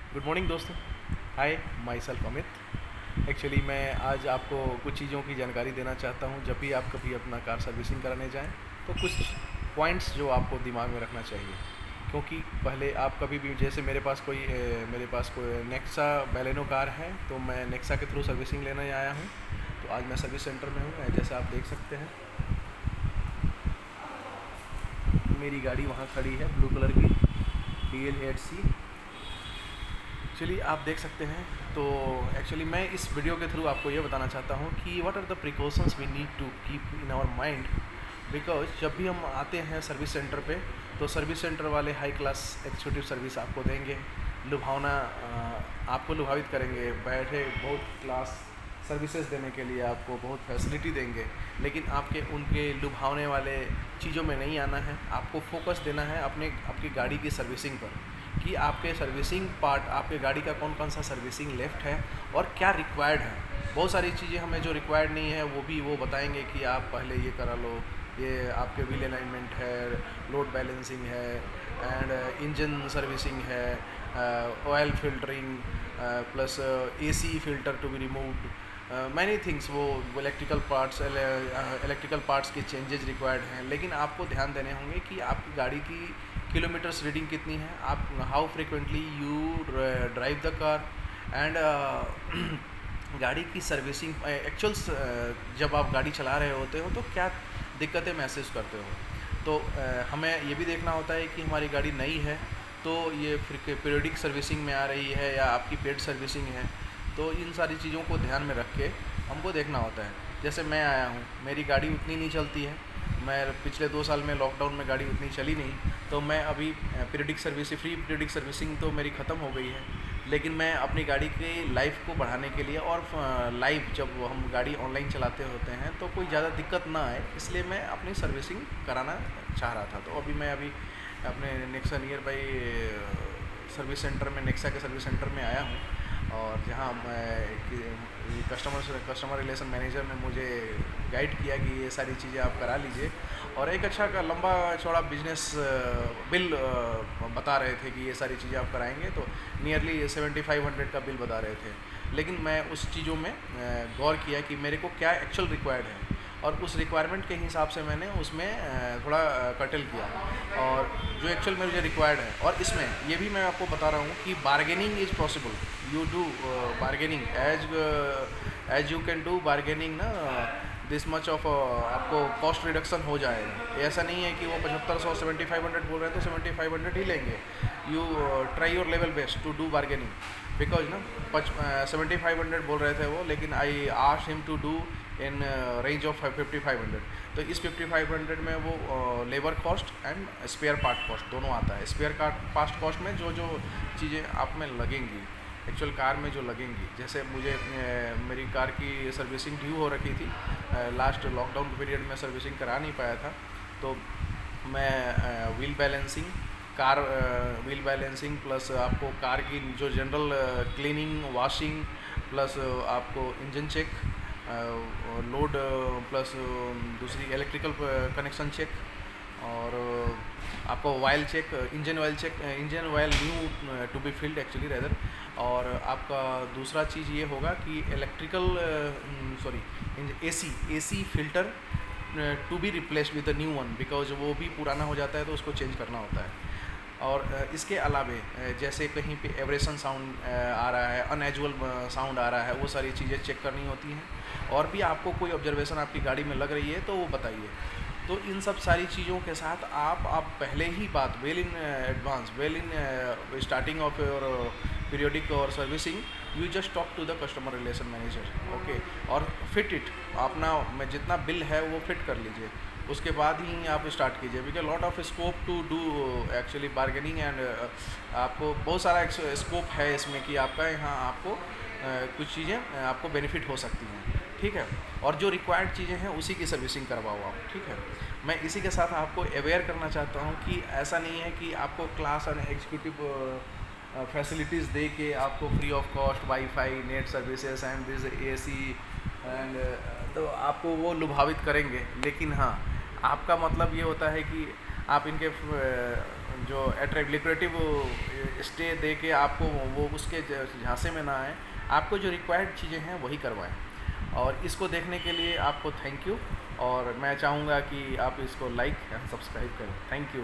Good morning दोस्तों। हाय, my self Amit. Actually मैं आज आपको कुछ चीज़ों की जानकारी देना चाहता हूँ। जब भी आप कभी अपना कार सर्विसिंग कराने जाएं तो कुछ पॉइंट्स जो आपको दिमाग में रखना चाहिए, क्योंकि पहले आप कभी भी, जैसे मेरे पास कोई नेक्सा बैलेनो कार है, तो मैं नेक्सा के थ्रू सर्विसिंग लेने आया हूँ। तो आज मैं सर्विस सेंटर में हूँ। जैसे आप देख सकते हैं, मेरी गाड़ी वहाँ खड़ी है, ब्लू कलर की DL8C। चलिए, आप देख सकते हैं। तो एक्चुअली मैं इस वीडियो के थ्रू आपको ये बताना चाहता हूँ कि what are the precautions we need to keep in our mind. Because जब भी हम आते हैं सर्विस सेंटर पे, तो सर्विस सेंटर वाले हाई क्लास एक्जीक्यूटिव सर्विस आपको देंगे, लुभावना आपको लुभावित करेंगे, बैठे बहुत क्लास सर्विसेज देने के लिए आपको बहुत फैसिलिटी देंगे। लेकिन उनके लुभावने वाले चीज़ों में नहीं आना है। आपको फोकस देना है आपकी गाड़ी की सर्विसिंग पर, कि आपके सर्विसिंग पार्ट, आपके गाड़ी का कौन कौन सा सर्विसिंग लेफ़्ट है और क्या रिक्वायर्ड है। बहुत सारी चीज़ें हमें जो रिक्वायर्ड नहीं है वो बताएंगे कि आप पहले ये करा लो। ये आपके व्हील अलाइनमेंट है, लोड बैलेंसिंग है, एंड इंजन सर्विसिंग है, oil filtering, plus AC filter to be removed, many things. वो इलेक्ट्रिकल पार्ट्स के चेंजेस रिक्वायर्ड हैं। लेकिन आपको ध्यान देने होंगे कि आपकी गाड़ी की किलोमीटर्स रीडिंग कितनी है, आप how frequently you drive the car, and गाड़ी की सर्विसिंग एक्चुअल्स, जब आप गाड़ी चला रहे होते हो तो क्या दिक्कतें महसूस करते हो। तो हमें ये भी देखना होता है कि हमारी गाड़ी नई है तो ये फिर पीरियडिक सर्विसिंग में आ रही है या आपकी पेड सर्विसिंग है। तो इन सारी चीज़ों को ध्यान में रख के हमको देखना होता है। जैसे मैं आया हूँ, मेरी गाड़ी उतनी नहीं चलती है। मैं पिछले 2 साल में लॉकडाउन में गाड़ी उतनी चली नहीं, तो मैं अभी फ्री पीरियडिक सर्विसिंग तो मेरी ख़त्म हो गई है। लेकिन मैं अपनी गाड़ी की लाइफ को बढ़ाने के लिए और लाइफ, जब हम गाड़ी ऑनलाइन चलाते होते हैं तो कोई ज़्यादा दिक्कत ना आए, इसलिए मैं अपनी सर्विसिंग कराना चाह रहा था। तो अभी मैं अपने Nexa near by service centre में, नेक्सा के सर्विस सेंटर में आया हूँ। और जहाँ मैं कस्टमर रिलेशन मैनेजर ने मुझे गाइड किया कि ये सारी चीज़ें आप करा लीजिए, और एक अच्छा का लंबा चौड़ा बिजनेस बिल बता रहे थे कि ये सारी चीज़ें आप कराएंगे तो नियरली 7500 का बिल बता रहे थे। लेकिन मैं उस चीज़ों में गौर किया कि मेरे को क्या एक्चुअल रिक्वायर्ड है, और उस रिक्वायरमेंट के हिसाब से मैंने उसमें थोड़ा कटल किया, और जो एक्चुअल में मुझे रिक्वायर्ड है। और इसमें ये भी मैं आपको बता रहा हूँ कि bargaining is possible. You do bargaining as you can do bargaining ना, दिस मच ऑफ आपको कॉस्ट रिडक्शन हो जाएगा। ऐसा नहीं है कि वो 7500 7500 बोल रहे हैं तो 7500 ही लेंगे। You try your level best to do bargaining, because ना 7500 बोल रहे थे वो, लेकिन I asked him to do in range of 5500। तो इस 5500 में वो labour cost and spare part cost दोनों आता है। स्पेयर पार्ट कॉस्ट में जो चीज़ें आप में लगेंगी, एक्चुअल कार में जो लगेंगी, जैसे मुझे मेरी कार की सर्विसिंग ड्यू हो रखी थी, लास्ट लॉकडाउन पीरियड में सर्विसिंग करा नहीं पाया था। तो मैं व्हील बैलेंसिंग प्लस आपको कार की जो जनरल क्लीनिंग, वॉशिंग, प्लस आपको इंजन चेक, लोड, प्लस दूसरी इलेक्ट्रिकल कनेक्शन चेक, और आपको oil check, engine oil new to be filled actually rather. और आपका दूसरा चीज़ ये होगा कि AC filter to be replaced with a new one, because वो भी पुराना हो जाता है तो उसको चेंज करना होता है। और इसके अलावे जैसे कहीं पे एवरेशन साउंड आ रहा है, अनएजुअल साउंड आ रहा है, वो सारी चीज़ें चेक करनी होती हैं। और भी आपको कोई ऑब्जर्वेशन आपकी गाड़ी में लग रही है तो वो बताइए। तो इन सब सारी चीज़ों के साथ आप पहले ही बात well in advance, well in starting of your periodic और servicing, you just talk to the customer relation manager, okay. और फिट इट, अपना में जितना बिल है वो फिट कर लीजिए, उसके बाद ही आप स्टार्ट कीजिए। Because lot of scope to do actually bargaining, and आपको बहुत सारा स्कोप है इसमें कि आपका यहाँ आपको कुछ चीज़ें आपको बेनिफिट हो सकती हैं, ठीक है। और जो रिक्वायर्ड चीज़ें हैं उसी की सर्विसिंग करवाओ आप, ठीक है। मैं इसी के साथ आपको अवेयर करना चाहता हूँ कि ऐसा नहीं है कि आपको क्लास एंड एग्जीक्यूटिव फैसिलिटीज़ दे के आपको free of cost wifi, net services and this AC, and तो आपको वो लुभावित करेंगे। लेकिन हाँ, आपका मतलब ये होता है कि आप इनके जो लिक्रेटिव स्टे दे के आपको वो उसके झांसे में ना आए, आपको जो रिक्वायर्ड चीज़ें हैं वही करवाएं। और इसको देखने के लिए आपको थैंक यू, और मैं चाहूँगा कि आप इसको लाइक एंड सब्सक्राइब करें। Thank you.